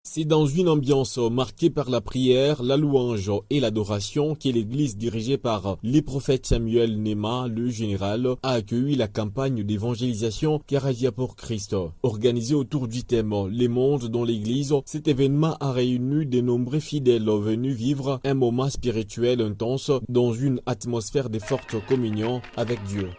C'est dans une ambiance marquée par la prière, la louange et l'adoration que l'église dirigée par le prophète Samuel Nema, le général, a accueilli la campagne d'évangélisation Karadia pour Christ. Organisée autour du thème « Les mondes dans l'église », cet événement a réuni de nombreux fidèles venus vivre un moment spirituel intense dans une atmosphère de forte communion avec Dieu.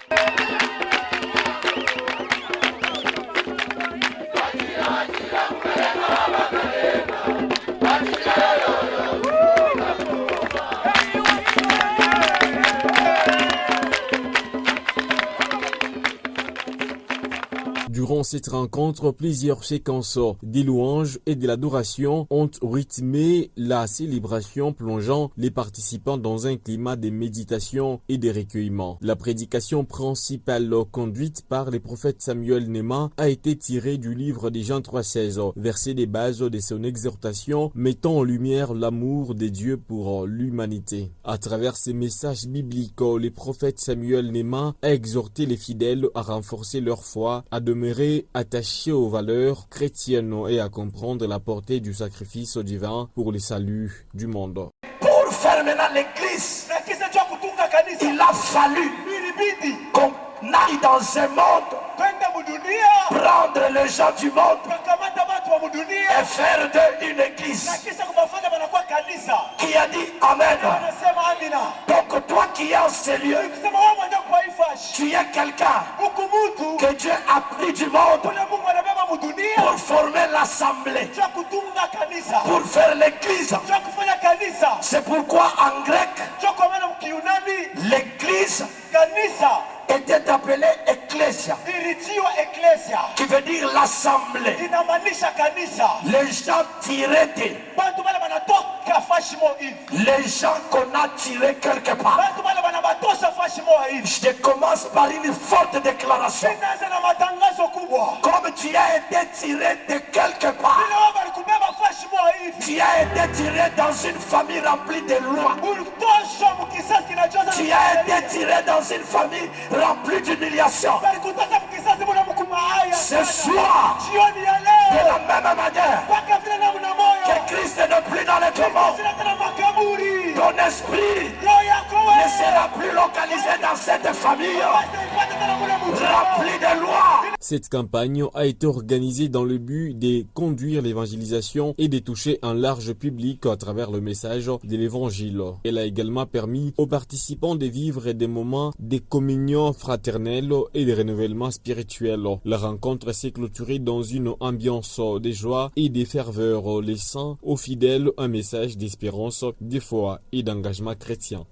Durant cette rencontre, plusieurs séquences des louanges et de l'adoration ont rythmé la célébration, plongeant les participants dans un climat de méditation et de recueillement. La prédication principale conduite par le prophète Samuel Nema a été tirée du livre de Jean 3,16, verset des bases de son exhortation, mettant en lumière l'amour de Dieu pour l'humanité. À travers ces messages bibliques, le prophète Samuel Nema a exhorté les fidèles à renforcer leur foi, à demeurer attachés aux valeurs chrétiennes et à comprendre la portée du sacrifice divin pour le salut du monde. Pour faire maintenant l'église, il a fallu qu'on aille dans un monde, prendre les gens du monde et faire d'eux une église. Qui a dit Amen? Donc toi qui es en ces lieux, tu es quelqu'un que Dieu a pris du monde pour former l'assemblée, pour faire l'église. C'est pourquoi en grec, l'église était appelée ecclésia, qui veut dire l'assemblée. Les gens tirés les gens qu'on a tirés quelque part. Je commence par une forte déclaration. Comme tu as été tiré de quelque part, tu as été tiré dans une famille remplie de lois. Tu as été tiré dans une famille remplie d'humiliation. Ce soir, de la même manière que Christ n'est plus dans les tombes, ton esprit ne sera plus localisé dans cette famille remplie de lois. Cette campagne a été organisée dans le but de conduire l'évangélisation et de toucher un large public à travers le message de l'évangile. Elle a également permis aux participants de vivre des moments de communion fraternelle et de renouvellement spirituel. La rencontre s'est clôturée dans une ambiance de joie et de ferveur, laissant aux fidèles un message d'espérance, de foi et d'engagement chrétien.